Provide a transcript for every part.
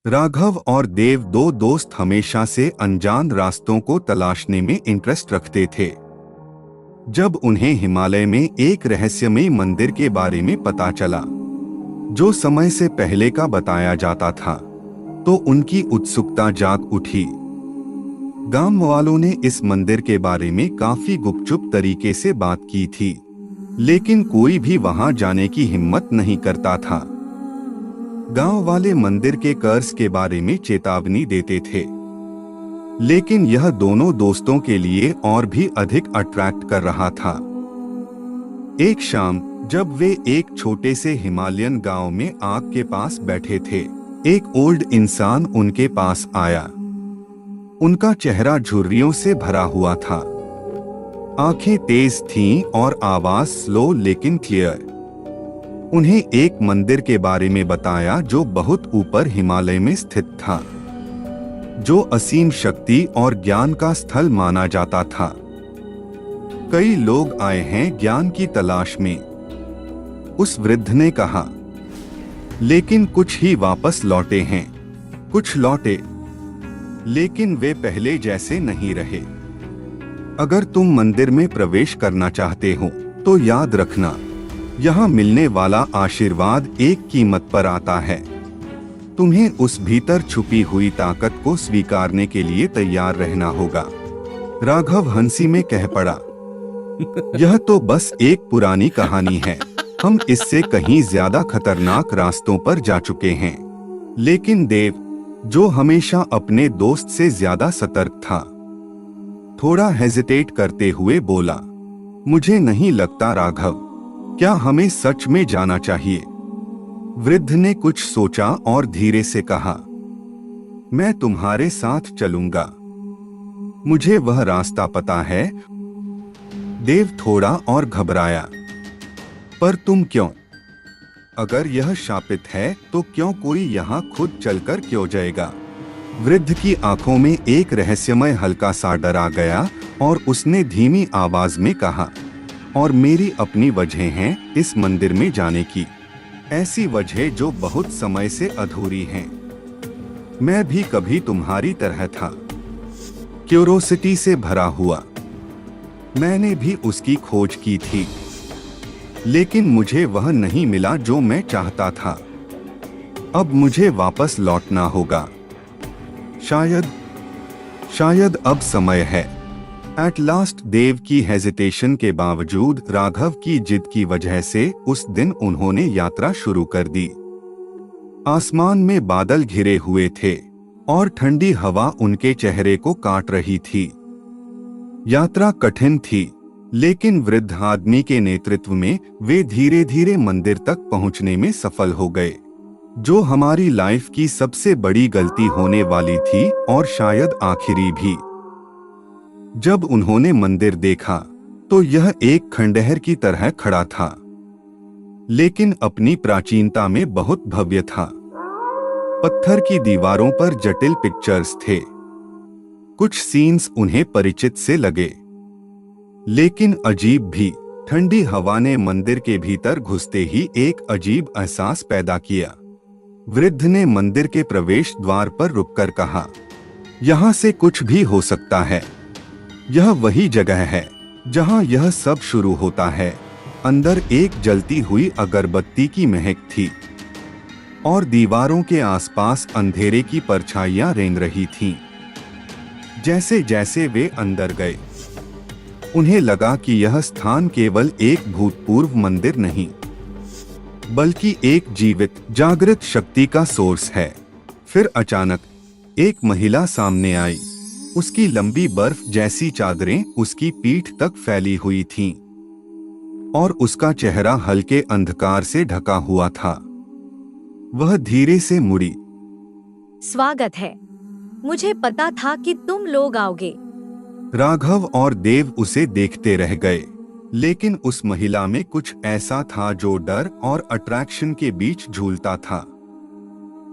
राघव और देव दो दोस्त हमेशा से अनजान रास्तों को तलाशने में इंटरेस्ट रखते थे। जब उन्हें हिमालय में एक रहस्यमयी मंदिर के बारे में पता चला, जो समय से पहले का बताया जाता था, तो उनकी उत्सुकता जाग उठी। गांव वालों ने इस मंदिर के बारे में काफी गुपचुप तरीके से बात की थी, लेकिन कोई भी वहां जाने की हिम्मत नहीं करता था। गांव वाले मंदिर के कर्ज के बारे में चेतावनी देते थे, लेकिन यह दोनों दोस्तों के लिए और भी अधिक अट्रैक्ट कर रहा था। एक शाम जब वे एक छोटे से हिमालयन गांव में आग के पास बैठे थे, एक ओल्ड इंसान उनके पास आया। उनका चेहरा झुर्रियों से भरा हुआ था, आंखें तेज थीं और आवाज स्लो लेकिन क्लियर। उन्हें एक मंदिर के बारे में बताया जो बहुत ऊपर हिमालय में स्थित था, जो असीम शक्ति और ज्ञान का स्थल माना जाता था। कई लोग आए हैं ज्ञान की तलाश में, उस वृद्ध ने कहा, लेकिन कुछ ही वापस लौटे हैं। कुछ लौटे, लेकिन वे पहले जैसे नहीं रहे। अगर तुम मंदिर में प्रवेश करना चाहते हो तो याद रखना, यहाँ मिलने वाला आशीर्वाद एक कीमत पर आता है। तुम्हें उस भीतर छुपी हुई ताकत को स्वीकारने के लिए तैयार रहना होगा। राघव हंसी में कह पड़ा, यह तो बस एक पुरानी कहानी है। हम इससे कहीं ज्यादा खतरनाक रास्तों पर जा चुके हैं। लेकिन देव, जो हमेशा अपने दोस्त से ज्यादा सतर्क था, थोड़ा हेजिटेट करते हुए बोला, मुझे नहीं लगता राघव, क्या हमें सच में जाना चाहिए? वृद्ध ने कुछ सोचा और धीरे से कहा, मैं तुम्हारे साथ चलूंगा, मुझे वह रास्ता पता है। देव थोड़ा और घबराया, पर तुम क्यों? अगर यह शापित है तो क्यों कोई यहाँ खुद चलकर क्यों जाएगा? वृद्ध की आंखों में एक रहस्यमय हल्का सा डर आ गया और उसने धीमी आवाज में कहा, और मेरी अपनी वजह हैं इस मंदिर में जाने की, ऐसी वजह जो बहुत समय से अधूरी हैं। मैं भी कभी तुम्हारी तरह था, क्यूरोसिटी से भरा हुआ। मैंने भी उसकी खोज की थी, लेकिन मुझे वह नहीं मिला जो मैं चाहता था। अब मुझे वापस लौटना होगा। शायद अब समय है। एट लास्ट देव की हेजिटेशन के बावजूद राघव की जिद की वजह से उस दिन उन्होंने यात्रा शुरू कर दी। आसमान में बादल घिरे हुए थे और ठंडी हवा उनके चेहरे को काट रही थी। यात्रा कठिन थी, लेकिन वृद्ध आदमी के नेतृत्व में वे धीरे धीरे मंदिर तक पहुंचने में सफल हो गए, जो हमारी लाइफ की सबसे बड़ी गलती होने वाली थी और शायद आखिरी भी। जब उन्होंने मंदिर देखा तो यह एक खंडहर की तरह खड़ा था, लेकिन अपनी प्राचीनता में बहुत भव्य था। पत्थर की दीवारों पर जटिल पिक्चर्स थे। कुछ सीन्स उन्हें परिचित से लगे, लेकिन अजीब भी। ठंडी हवा ने मंदिर के भीतर घुसते ही एक अजीब एहसास पैदा किया। वृद्ध ने मंदिर के प्रवेश द्वार पर रुककर कहा, यहाँ से कुछ भी हो सकता है। यह वही जगह है जहाँ यह सब शुरू होता है। अंदर एक जलती हुई अगरबत्ती की महक थी और दीवारों के आसपास अंधेरे की परछाइयां रेंग रही थीं। जैसे जैसे वे अंदर गए, उन्हें लगा कि यह स्थान केवल एक भूतपूर्व मंदिर नहीं, बल्कि एक जीवित जागृत शक्ति का सोर्स है। फिर अचानक एक महिला सामने आई। उसकी लंबी बर्फ जैसी चादरें उसकी पीठ तक फैली हुई थीं और उसका चेहरा हल्के अंधकार से ढका हुआ था। वह धीरे से मुड़ी। स्वागत है, मुझे पता था कि तुम लोग आओगे। राघव और देव उसे देखते रह गए, लेकिन उस महिला में कुछ ऐसा था जो डर और अट्रैक्शन के बीच झूलता था।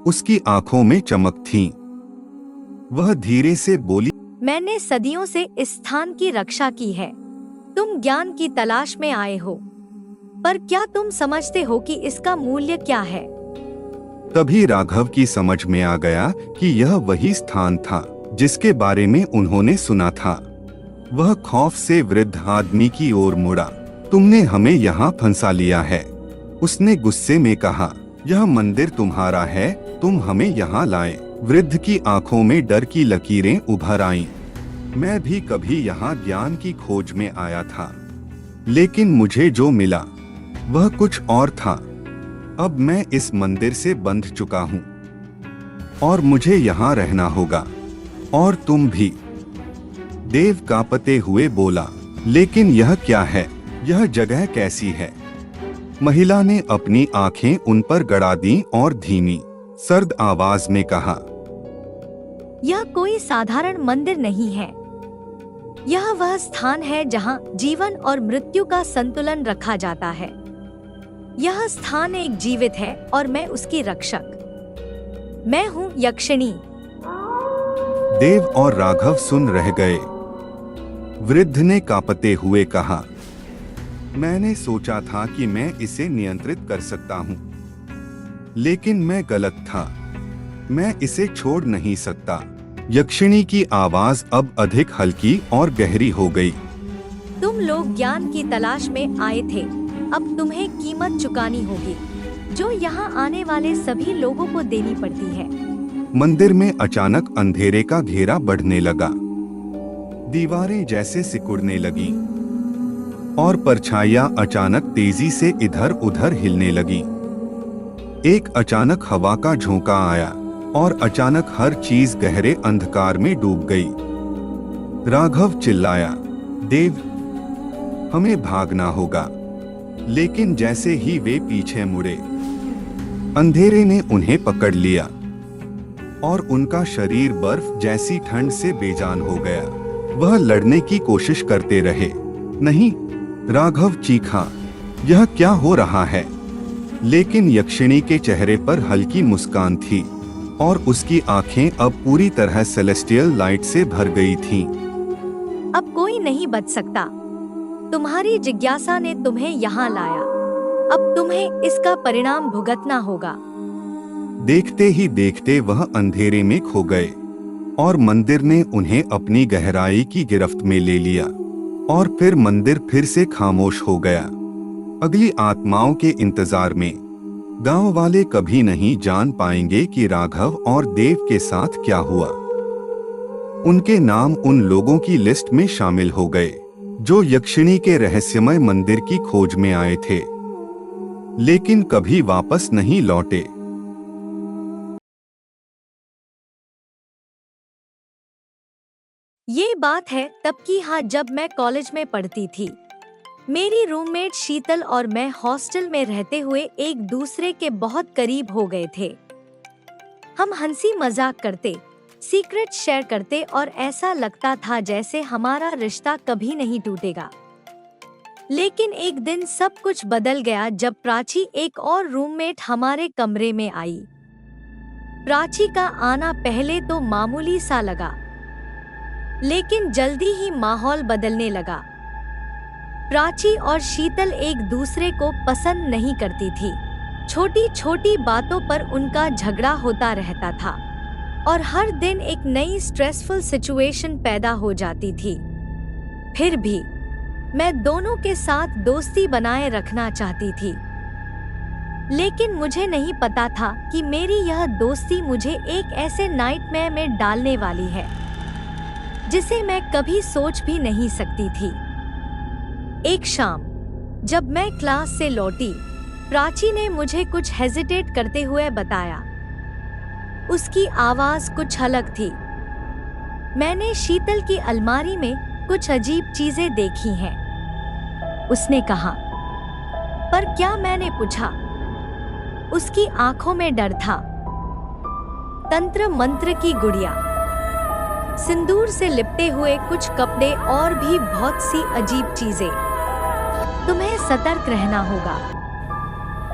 उसकी आंखों में चमक थी। वह धीरे से बोली, मैंने सदियों से इस स्थान की रक्षा की है। तुम ज्ञान की तलाश में आए हो, पर क्या तुम समझते हो कि इसका मूल्य क्या है? तभी राघव की समझ में आ गया कि यह वही स्थान था जिसके बारे में उन्होंने सुना था। वह खौफ से वृद्ध आदमी की ओर मुड़ा। तुमने हमें यहाँ फंसा लिया है, उसने गुस्से में कहा। यह मंदिर तुम्हारा है, तुम हमें यहाँ लाए। वृद्ध की आंखों में डर की लकीरें उभर आईं। मैं भी कभी यहाँ ज्ञान की खोज में आया था, लेकिन मुझे जो मिला वह कुछ और था। अब मैं इस मंदिर से बंध चुका हूँ और मुझे यहाँ रहना होगा, और तुम भी। देव कांपते हुए बोला, लेकिन यह क्या है? यह जगह कैसी है? महिला ने अपनी आंखें उन पर गड़ा दी और धीमी सर्द आवाज में कहा, यह कोई साधारण मंदिर नहीं है। यह वह स्थान है जहाँ जीवन और मृत्यु का संतुलन रखा जाता है। यह स्थान एक जीवित है और मैं उसकी रक्षक। मैं हूँ यक्षिणी। देव और राघव सुन रह गए। वृद्ध ने कांपते हुए कहा, मैंने सोचा था कि मैं इसे नियंत्रित कर सकता हूँ, लेकिन मैं गलत था। मैं इसे छोड़ नहीं सकता। यक्षिणी की आवाज अब अधिक हल्की और गहरी हो गई। तुम लोग ज्ञान की तलाश में आए थे, अब तुम्हें कीमत चुकानी होगी, जो यहाँ आने वाले सभी लोगों को देनी पड़ती है। मंदिर में अचानक अंधेरे का घेरा बढ़ने लगा। दीवारें जैसे सिकुड़ने लगी और परछाइयां अचानक तेजी से इधर उधर हिलने लगी। एक अचानक हवा का झोंका आया और अचानक हर चीज गहरे अंधकार में डूब गई। राघव चिल्लाया, देव, हमें भागना होगा। लेकिन जैसे ही वे पीछे मुड़े, अंधेरे ने उन्हें पकड़ लिया और उनका शरीर बर्फ जैसी ठंड से बेजान हो गया। वह लड़ने की कोशिश करते रहे। नहीं, राघव चीखा, यह क्या हो रहा है? लेकिन यक्षिणी के चेहरे पर हल्की मुस्कान थी और उसकी आंखें अब पूरी तरह सेलेस्टियल लाइट से भर गई थीं। अब कोई नहीं बच सकता। तुम्हारी जिज्ञासा ने तुम्हें यहाँ लाया। अब तुम्हें इसका परिणाम भुगतना होगा। देखते ही देखते वह अंधेरे में खो गए और मंदिर ने उन्हें अपनी गहराई की गिरफ्त में ले लिया। और फिर मंदिर फिर से खामोश हो गया। अगली आत्माओं के इंतजार में गांव वाले कभी नहीं जान पाएंगे कि राघव और देव के साथ क्या हुआ। उनके नाम उन लोगों की लिस्ट में शामिल हो गए जो यक्षिणी के रहस्यमय मंदिर की खोज में आए थे, लेकिन कभी वापस नहीं लौटे। ये बात है तब की हाँ, जब मैं कॉलेज में पढ़ती थी। मेरी रूममेट शीतल और मैं हॉस्टल में रहते हुए एक दूसरे के बहुत करीब हो गए थे। हम हंसी मजाक करते, सीक्रेट शेयर करते और ऐसा लगता था जैसे हमारा रिश्ता कभी नहीं टूटेगा। लेकिन एक दिन सब कुछ बदल गया जब प्राची, एक और रूममेट, हमारे कमरे में आई। प्राची का आना पहले तो मामूली सा लगा, लेकिन जल्दी ही माहौल बदलने लगा। प्राची और शीतल एक दूसरे को पसंद नहीं करती थी। छोटी छोटी बातों पर उनका झगड़ा होता रहता था और हर दिन एक नई स्ट्रेसफुल सिचुएशन पैदा हो जाती थी। फिर भी मैं दोनों के साथ दोस्ती बनाए रखना चाहती थी, लेकिन मुझे नहीं पता था कि मेरी यह दोस्ती मुझे एक ऐसे नाइटमेयर में डालने वाली है जिसे मैं कभी सोच भी नहीं सकती थी। एक शाम जब मैं क्लास से लौटी, प्राची ने मुझे कुछ हेजिटेट करते हुए बताया। उसकी आवाज कुछ अलग थी। मैंने शीतल की अलमारी में कुछ अजीब चीजें देखी हैं, उसने कहा। पर क्या? मैंने पूछा। उसकी आंखों में डर था। तंत्र मंत्र की गुड़िया, सिंदूर से लिपटे हुए कुछ कपड़े और भी बहुत सी अजीब चीजें। तुम्हें सतर्क रहना होगा।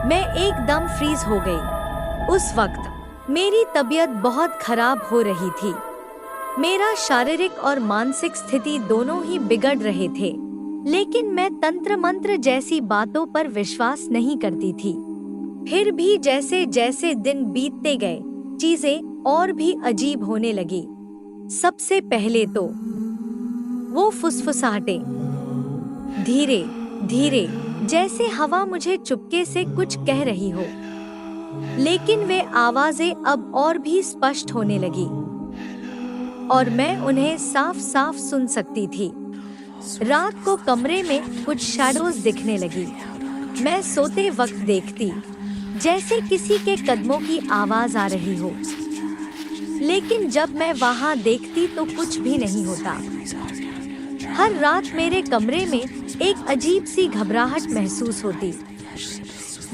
मैं एकदम फ्रीज हो गई। उस वक्त मेरी तबीयत बहुत खराब हो रही थी। मेरा शारीरिक और मानसिक स्थिति दोनों ही बिगड़ रहे थे, लेकिन मैं तंत्र मंत्र जैसी बातों पर विश्वास नहीं करती थी। फिर भी जैसे जैसे दिन बीतते गए, चीजें और भी अजीब होने लगी। सबसे पहले तो वो फुसफुसाहटें, धीरे धीरे, जैसे हवा मुझे चुपके से कुछ कह रही हो। लेकिन वे आवाजें अब और भी स्पष्ट होने लगी और मैं उन्हें साफ साफ सुन सकती थी। रात को कमरे में कुछ शैडोज दिखने लगी। मैं सोते वक्त देखती जैसे किसी के कदमों की आवाज आ रही हो, लेकिन जब मैं वहां देखती तो कुछ भी नहीं होता। हर रात मेरे कमरे में एक अजीब सी घबराहट महसूस होती,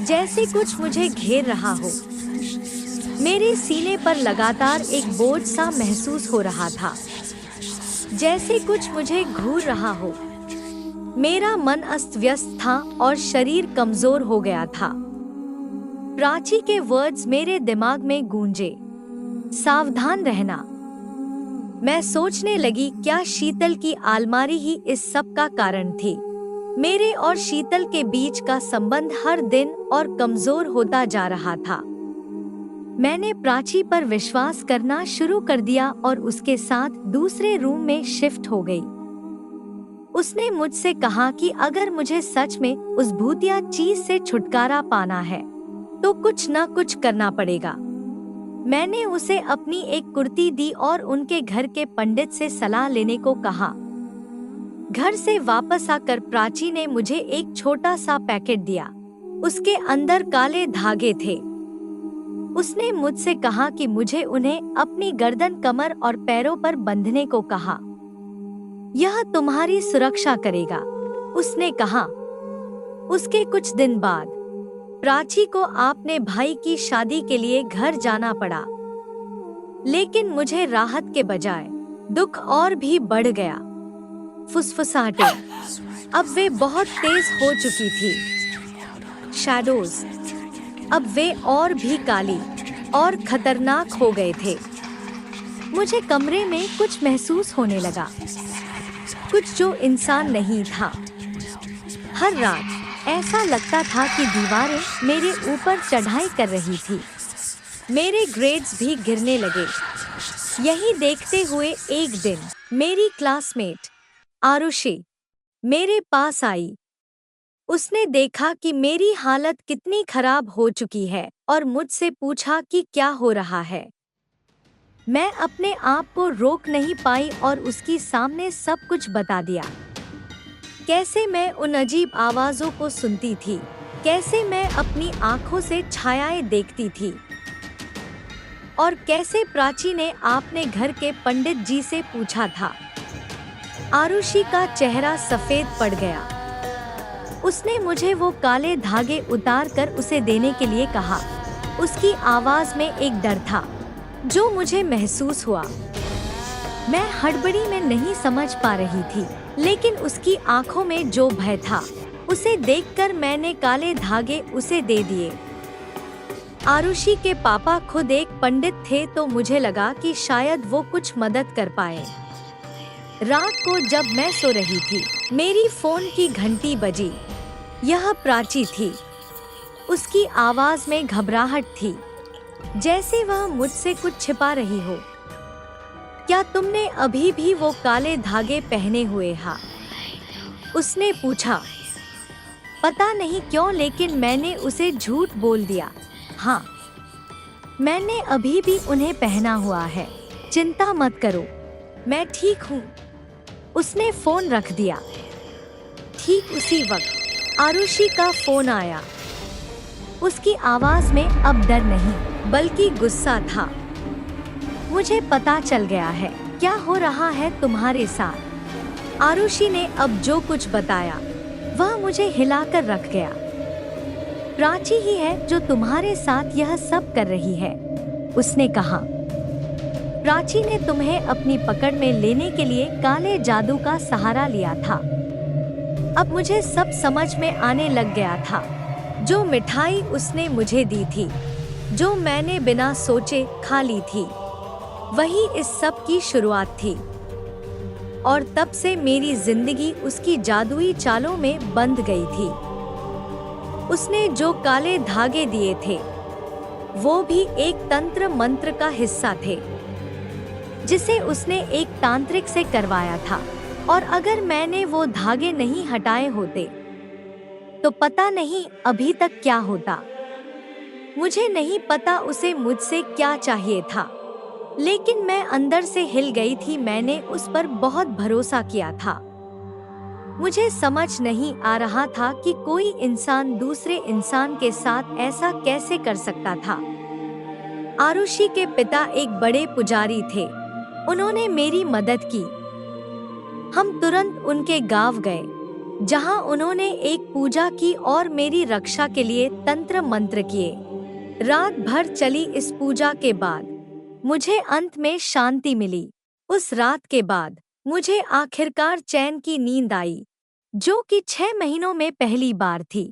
जैसे कुछ मुझे घेर रहा हो। मेरे सीने पर लगातार एक बोझ सा महसूस हो रहा था, जैसे कुछ मुझे घूर रहा हो। मेरा मन अस्त व्यस्त था और शरीर कमजोर हो गया था। प्राची के वर्ड्स मेरे दिमाग में गूंजे, सावधान रहना। मैं सोचने लगी, क्या शीतल की अलमारी ही इस सब का कारण थी? मेरे और शीतल के बीच का संबंध हर दिन और कमजोर होता जा रहा था। मैंने प्राची पर विश्वास करना शुरू कर दिया और उसके साथ दूसरे रूम में शिफ्ट हो गई। उसने मुझसे कहा कि अगर मुझे सच में उस भूतिया चीज से छुटकारा पाना है तो कुछ न कुछ करना पड़ेगा। मैंने उसे अपनी एक कुर्ती दी और उनके घर के पंडित से सलाह लेने को कहा। घर से वापस आकर प्राची ने मुझे एक छोटा सा पैकेट दिया। उसके अंदर काले धागे थे। उसने मुझसे कहा कि मुझे उन्हें अपनी गर्दन, कमर और पैरों पर बंधने को कहा। यह तुम्हारी सुरक्षा करेगा, उसने कहा। उसके कुछ दिन बाद प्राची को अपने भाई की शादी के लिए घर जाना पड़ा, लेकिन मुझे राहत के बजाय दुख और भी बढ़ गया। फुसफुसाहटें अब वे बहुत तेज हो चुकी थी। शैडोज अब वे और भी काली और खतरनाक हो गए थे। मुझे कमरे में कुछ महसूस होने लगा, कुछ जो इंसान नहीं था। हर रात ऐसा लगता था कि दीवारें मेरे ऊपर चढ़ाई कर रही थी। मेरे ग्रेड्स भी गिरने लगे। यही देखते हुए एक दिन मेरी क्लासमेट आरुषि मेरे पास आई। उसने देखा कि मेरी हालत कितनी खराब हो चुकी है और मुझसे पूछा कि क्या हो रहा है। मैं अपने आप को रोक नहीं पाई और उसके सामने सब कुछ बता दिया। कैसे मैं उन अजीब आवाजों को सुनती थी, कैसे मैं अपनी आंखों से छायाएं देखती थी, और कैसे प्राची ने अपने घर के पंडित जी से पूछा था। आरुषि का चेहरा सफेद पड़ गया। उसने मुझे वो काले धागे उतार कर उसे देने के लिए कहा। उसकी आवाज में एक डर था जो मुझे महसूस हुआ। मैं हड़बड़ी में नहीं समझ पा रही थी, लेकिन उसकी आंखों में जो भय था उसे देखकर मैंने काले धागे उसे दे दिए। आरुषि के पापा खुद एक पंडित थे, तो मुझे लगा कि शायद वो कुछ मदद कर पाए। रात को जब मैं सो रही थी, मेरी फोन की घंटी बजी। यह प्राची थी। उसकी आवाज में घबराहट थी, जैसे वह मुझसे कुछ छिपा रही हो। क्या तुमने अभी भी वो काले धागे पहने हुए हैं? उसने पूछा। पता नहीं क्यों, लेकिन मैंने उसे झूठ बोल दिया। हाँ, मैंने अभी भी उन्हें पहना हुआ है। चिंता मत करो, मैं ठीक हूँ। उसने फोन रख दिया। ठीक उसी वक्त आरुषि का फोन आया। उसकी आवाज में अब डर नहीं बल्कि गुस्सा था। मुझे पता चल गया है क्या हो रहा है तुम्हारे साथ। आरुषि ने अब जो कुछ बताया वह मुझे हिलाकर रख गया। प्राची ही है जो तुम्हारे साथ यह सब कर रही है, उसने कहा। प्राची ने तुम्हें अपनी पकड़ में लेने के लिए काले जादू का सहारा लिया था। अब मुझे सब समझ में आने लग गया था। जो मिठाई उसने मुझे दी थी, जो मैंने बिना सोचे खा ली थी, वही इस सब की शुरुआत थी। और तब से मेरी जिंदगी उसकी जादुई चालों में बंध गई थी। उसने जो काले धागे दिए थे वो भी एक तंत्र मंत्र का हिस्सा थे जिसे उसने एक तांत्रिक से करवाया था। और अगर मैंने वो धागे नहीं हटाए होते तो पता नहीं अभी तक क्या होता। मुझे नहीं पता उसे मुझसे क्या चाहिए था, लेकिन मैं अंदर से हिल गई थी। मैंने उस पर बहुत भरोसा किया था। मुझे समझ नहीं आ रहा था कि कोई इंसान दूसरे इंसान के साथ ऐसा कैसे कर सकता था। आरुषि के पिता एक बड़े पुजारी थे। उन्होंने मेरी मदद की। हम तुरंत उनके गांव गए, जहां उन्होंने एक पूजा की और मेरी रक्षा के लिए तंत्र मंत्र किए। रात भर चली इस पूजा के बाद मुझे अंत में शांति मिली। उस रात के बाद मुझे आखिरकार चैन की नींद आई, जो कि 6 महीनों में पहली बार थी।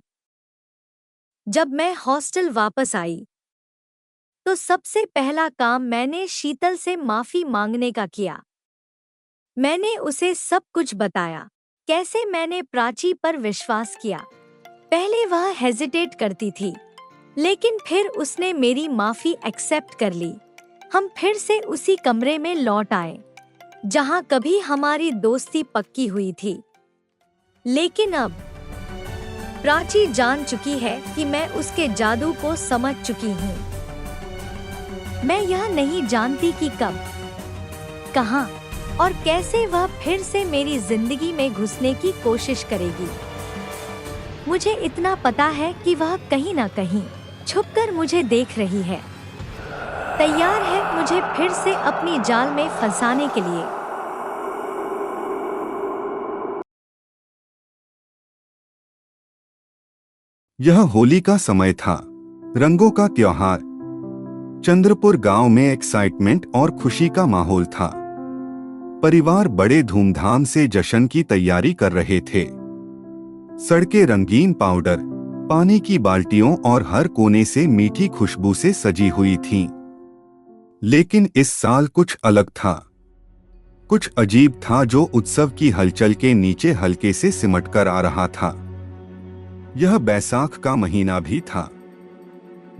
जब मैं हॉस्टल वापस आई तो सबसे पहला काम मैंने शीतल से माफी मांगने का किया। मैंने उसे सब कुछ बताया, कैसे मैंने प्राची पर विश्वास किया। पहले वह हेजिटेट करती थी, लेकिन फिर उसने मेरी माफी एक्सेप्ट कर ली। हम फिर से उसी कमरे में लौट आए जहां कभी हमारी दोस्ती पक्की हुई थी। लेकिन अब प्राची जान चुकी है कि मैं उसके जादू को समझ चुकी हूँ। मैं यह नहीं जानती कि कब, कहां और कैसे वह फिर से मेरी जिंदगी में घुसने की कोशिश करेगी। मुझे इतना पता है कि वह कहीं न कहीं छुपकर मुझे देख रही है, तैयार है मुझे फिर से अपनी जाल में फंसाने के लिए। यह होली का समय था, रंगों का त्योहार। चंद्रपुर गांव में एक्साइटमेंट और खुशी का माहौल था। परिवार बड़े धूमधाम से जश्न की तैयारी कर रहे थे। सड़कें रंगीन पाउडर, पानी की बाल्टियों और हर कोने से मीठी खुशबू से सजी हुई थीं। लेकिन इस साल कुछ अलग था। कुछ अजीब था जो उत्सव की हलचल के नीचे हल्के से सिमट कर आ रहा था। यह बैसाख का महीना भी था,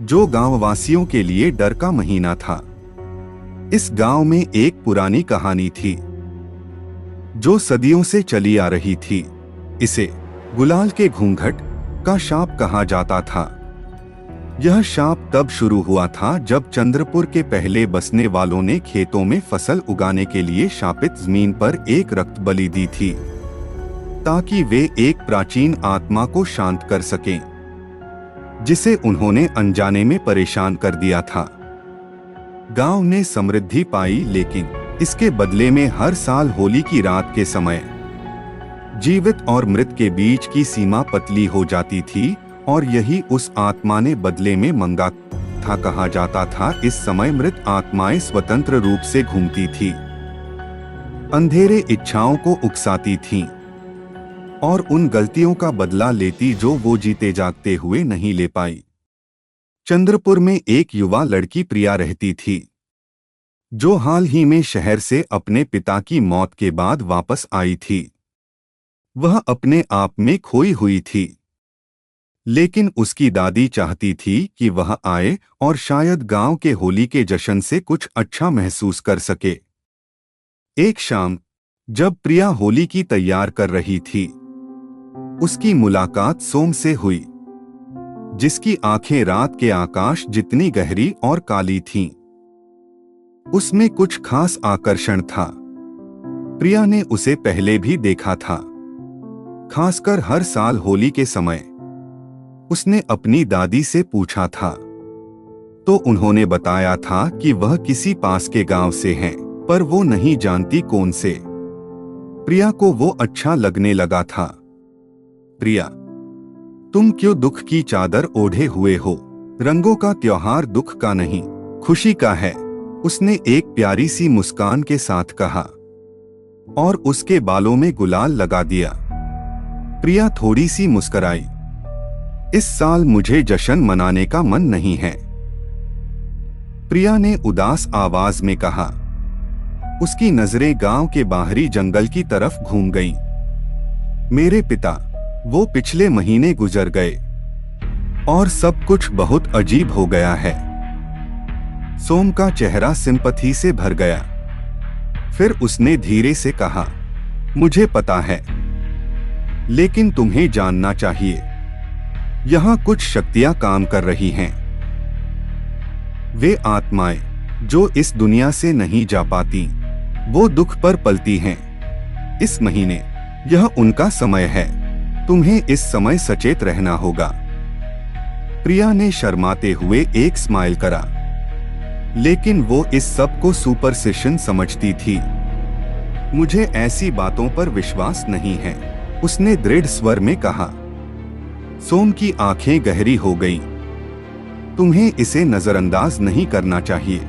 जो गांववासियों के लिए डर का महीना था। इस गांव में एक पुरानी कहानी थी जो सदियों से चली आ रही थी। इसे गुलाल के घूंघट का शाप कहा जाता था। यह शाप तब शुरू हुआ था जब चंद्रपुर के पहले बसने वालों ने खेतों में फसल उगाने के लिए शापित जमीन पर एक रक्त बलि दी थी, ताकि वे एक प्राचीन आत्मा को शांत कर सकें, जिसे उन्होंने अनजाने में परेशान कर दिया था। गांव ने समृद्धि पाई, लेकिन इसके बदले में हर साल होली की रात के समय जीवित और मृत के बीच की सीमा पतली हो जाती थी, और यही उस आत्मा ने बदले में मांगा था। कहा जाता था इस समय मृत आत्माएं स्वतंत्र रूप से घूमती थी, अंधेरे इच्छाओं को उकसाती थीं और उन गलतियों का बदला लेती जो वो जीते जागते हुए नहीं ले पाई। चंद्रपुर में एक युवा लड़की प्रिया रहती थी, जो हाल ही में शहर से अपने पिता की मौत के बाद वापस आई थी। वह अपने आप में खोई हुई थी, लेकिन उसकी दादी चाहती थी कि वह आए और शायद गांव के होली के जश्न से कुछ अच्छा महसूस कर सके। एक शाम जब प्रिया होली की तैयार कर रही थी, उसकी मुलाकात सोम से हुई, जिसकी आंखें रात के आकाश जितनी गहरी और काली थीं। उसमें कुछ खास आकर्षण था। प्रिया ने उसे पहले भी देखा था, खासकर हर साल होली के समय। उसने अपनी दादी से पूछा था तो उन्होंने बताया था कि वह किसी पास के गांव से हैं, पर वो नहीं जानती कौन से। प्रिया को वो अच्छा लगने लगा था। प्रिया, तुम क्यों दुख की चादर ओढ़े हुए हो? रंगों का त्योहार दुख का नहीं, खुशी का है, उसने एक प्यारी सी मुस्कान के साथ कहा और उसके बालों में गुलाल लगा दिया। प्रिया थोड़ी सी मुस्कुराई। इस साल मुझे जश्न मनाने का मन नहीं है, प्रिया ने उदास आवाज में कहा। उसकी नजरें गांव के बाहरी जंगल की तरफ घूम गईं। मेरे पिता, वो पिछले महीने गुजर गए। और सब कुछ बहुत अजीब हो गया है। सोम का चेहरा सिंपैथी से भर गया। फिर उसने धीरे से कहा, मुझे पता है, लेकिन तुम्हें जानना चाहिए, यहाँ कुछ शक्तियां काम कर रही हैं। वे आत्माएं जो इस दुनिया से नहीं जा पाती, वो दुख पर पलती हैं। इस महीने यह उनका समय है। तुम्हें इस समय सचेत रहना होगा। प्रिया ने शर्माते हुए एक स्माइल करा, लेकिन वो इस सब को सुपरस्टिशन समझती थी। मुझे ऐसी बातों पर विश्वास नहीं है, उसने दृढ़ स्वर में कहा। सोम की आंखें गहरी हो गईं। तुम्हें इसे नजरअंदाज नहीं करना चाहिए।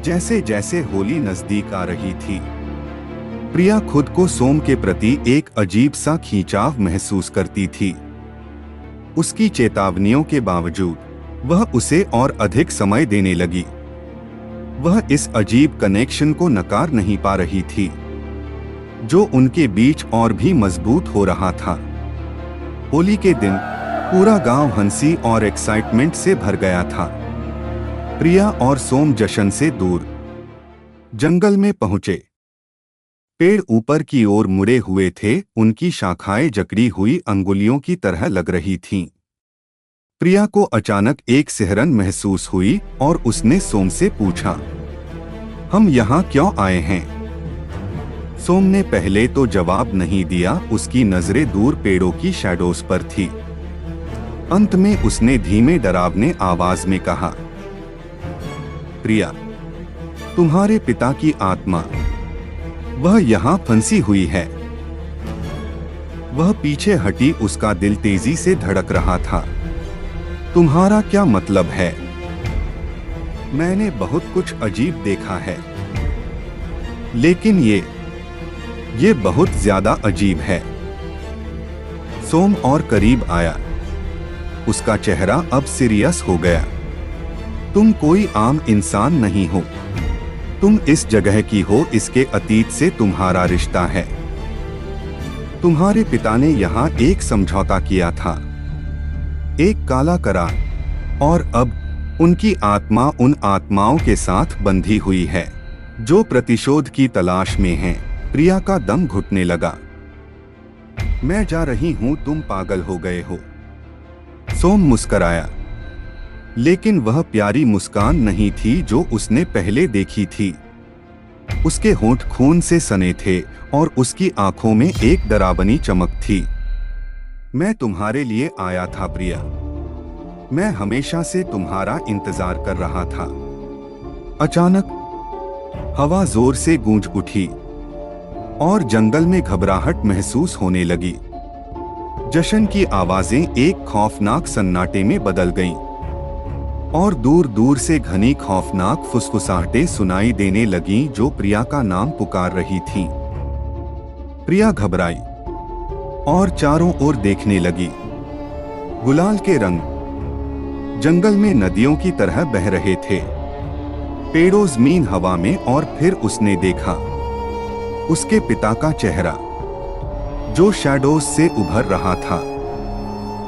जैसे जैसे होली नजदीक आ रही थी, प्रिया खुद को सोम के प्रति एक अजीब सा खींचाव महसूस करती थी। उसकी चेतावनियों के बावजूद वह उसे और अधिक समय देने लगी। वह इस अजीब कनेक्शन को नकार नहीं पा रही थी, जो उनके बीच और भी मजबूत हो रहा था। होली के दिन पूरा गांव हंसी और एक्साइटमेंट से भर गया था। प्रिया और सोम जश्न से दूर जंगल में पहुंचे। पेड़ ऊपर की ओर मुड़े हुए थे, उनकी शाखाएं जकड़ी हुई अंगुलियों की तरह लग रही थीं। प्रिया को अचानक एक सिहरन महसूस हुई और उसने सोम से पूछा, हम यहाँ क्यों आए हैं? सोम ने पहले तो जवाब नहीं दिया, उसकी नजरें दूर पेड़ों की शैडोज पर थी। अंत में उसने धीमे डरावने आवाज में कहा, प्रिया, तुम्हारे पिता की आत्मा, वह यहाँ फंसी हुई है। वह पीछे हटी, उसका दिल तेजी से धड़क रहा था। तुम्हारा क्या मतलब है? मैंने बहुत कुछ अजीब देखा है, लेकिन ये बहुत ज्यादा अजीब है। सोम और करीब आया। उसका चेहरा अब सीरियस हो गया। तुम कोई आम इंसान नहीं हो। तुम इस जगह की हो, इसके अतीत से तुम्हारा रिश्ता है। तुम्हारे पिता ने यहाँ एक समझौता किया था, एक काला करार, और अब उनकी आत्मा उन आत्माओं के साथ बंधी हुई है जो प्रतिशोध की तलाश में हैं। प्रिया का दम घुटने लगा। मैं जा रही हूं, तुम पागल हो गए हो। सोम मुस्कराया, लेकिन वह प्यारी मुस्कान नहीं थी जो उसने पहले देखी थी। उसके होंठ खून से सने थे और उसकी आंखों में एक डरावनी चमक थी। मैं तुम्हारे लिए आया था प्रिया। मैं हमेशा से तुम्हारा इंतजार कर रहा था। अचानक हवा जोर से गूंज उठी और जंगल में घबराहट महसूस होने लगी। जश्न की आवाजें एक खौफनाक सन्नाटे में बदल गईं और दूर दूर से घनी खौफनाक फुसफुसाहटें सुनाई देने लगीं जो प्रिया का नाम पुकार रही थीं। प्रिया घबराई और चारों ओर देखने लगी। गुलाल के रंग जंगल में नदियों की तरह बह रहे थे, पेड़ों जमीन हवा में। और फिर उसने देखा उसके पिता का चेहरा जो शैडोज से उभर रहा था।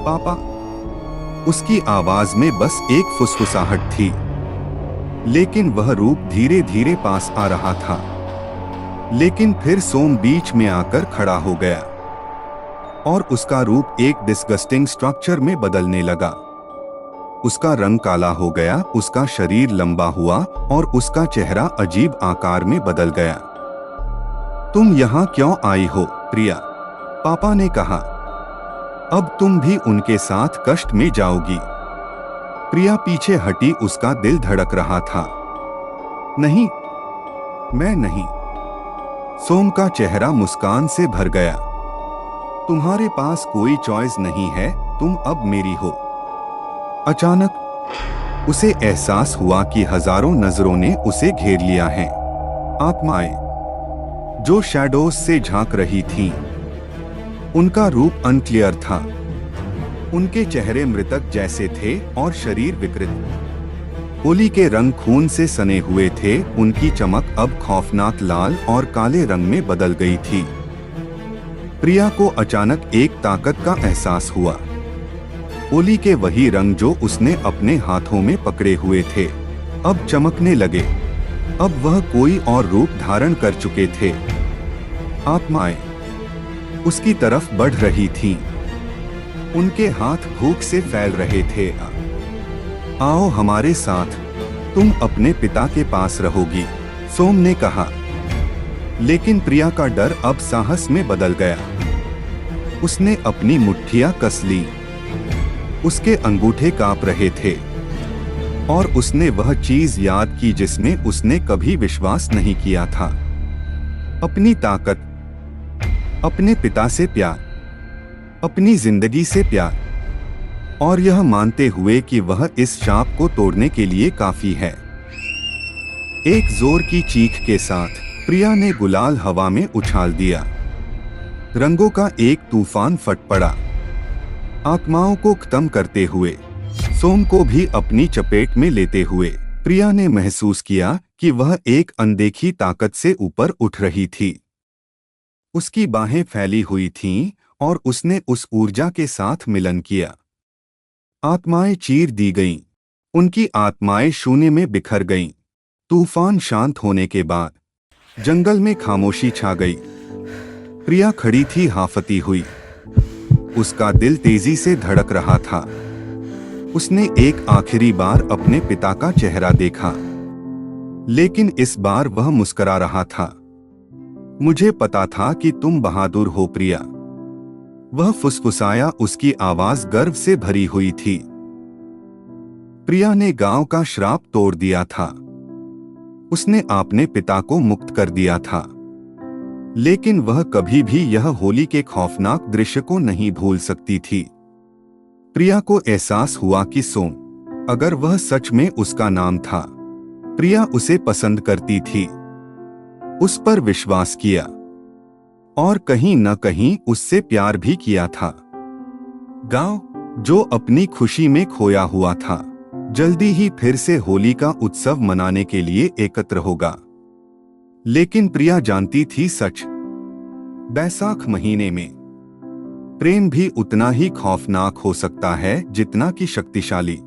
पापा। उसकी आवाज में बस एक फुसफुसाहट थी, लेकिन वह रूप धीरे धीरे पास आ रहा था। लेकिन फिर सोम बीच में आकर खड़ा हो गया और उसका रूप एक डिस्गस्टिंग स्ट्रक्चर में बदलने लगा। उसका रंग काला हो गया, उसका शरीर लंबा हुआ और उसका चेहरा अजीब आकार में बदल गया। तुम यहाँ क्यों आई हो प्रिया? पापा ने कहा। अब तुम भी उनके साथ कष्ट में जाओगी। प्रिया पीछे हटी, उसका दिल धड़क रहा था। नहीं, मैं नहीं। सोम का चेहरा मुस्कान से भर गया। तुम्हारे पास कोई चॉइस नहीं है, तुम अब मेरी हो। अचानक उसे एहसास हुआ कि हजारों नजरों ने उसे घेर लिया है। आत्माएं जो शैडोज से झांक रही थीं। उनका रूप अनक्लियर था। उनके चेहरे मृतक जैसे थे और शरीर विकृत। होली के रंग खून से सने हुए थे। उनकी चमक अब खौफनाक लाल और काले रंग में बदल गई थी। प्रिया को अचानक एक ताकत का एहसास हुआ। होली के वही रंग जो उसने अपने हाथों में पकड़े हुए थे अब चमकने लगे। अब वह कोई और रूप धारण कर चुके थे। आत्माएं उसकी तरफ बढ़ रही थीं। उनके हाथ भूख से फैल रहे थे। आओ हमारे साथ, तुम अपने पिता के पास रहोगी, सोम ने कहा। लेकिन प्रिया का डर अब साहस में बदल गया। उसने अपनी मुट्ठियां कस ली। उसके अंगूठे कांप रहे थे और उसने वह चीज याद की जिसमें उसने कभी विश्वास नहीं किया था। अपनी ताकत, अपने पिता से प्यार, अपनी जिंदगी से प्यार, और यह मानते हुए कि वह इस शाप को तोड़ने के लिए काफी है। एक जोर की चीख के साथ प्रिया ने गुलाल हवा में उछाल दिया। रंगों का एक तूफान फट पड़ा। आत्माओं को खत्म करते हुए, सोम को भी अपनी चपेट में लेते हुए प्रिया ने महसूस किया कि वह एक अनदेखी ताकत से ऊपर उठ रही थी। उसकी बाहें फैली हुई थीं और उसने उस ऊर्जा के साथ मिलन किया। आत्माएं चीर दी गईं। उनकी आत्माएं शून्य में बिखर गईं। तूफान शांत होने के बाद जंगल में खामोशी छा गई। प्रिया खड़ी थी हाफती हुई। उसका दिल तेजी से धड़क रहा था। उसने एक आखिरी बार अपने पिता का चेहरा देखा, लेकिन इस बार वह मुस्कुरा रहा था। मुझे पता था कि तुम बहादुर हो प्रिया, वह फुसफुसाया। उसकी आवाज गर्व से भरी हुई थी। प्रिया ने गांव का श्राप तोड़ दिया था। उसने अपने पिता को मुक्त कर दिया था, लेकिन वह कभी भी यह होली के खौफनाक दृश्य को नहीं भूल सकती थी। प्रिया को एहसास हुआ कि सोम, अगर वह सच में उसका नाम था, प्रिया उसे पसंद करती थी, उस पर विश्वास किया और कहीं न कहीं उससे प्यार भी किया था। गांव, जो अपनी खुशी में खोया हुआ था, जल्दी ही फिर से होली का उत्सव मनाने के लिए एकत्र होगा। लेकिन प्रिया जानती थी सच, बैसाख महीने में प्रेम भी उतना ही खौफनाक हो सकता है जितना कि शक्तिशाली।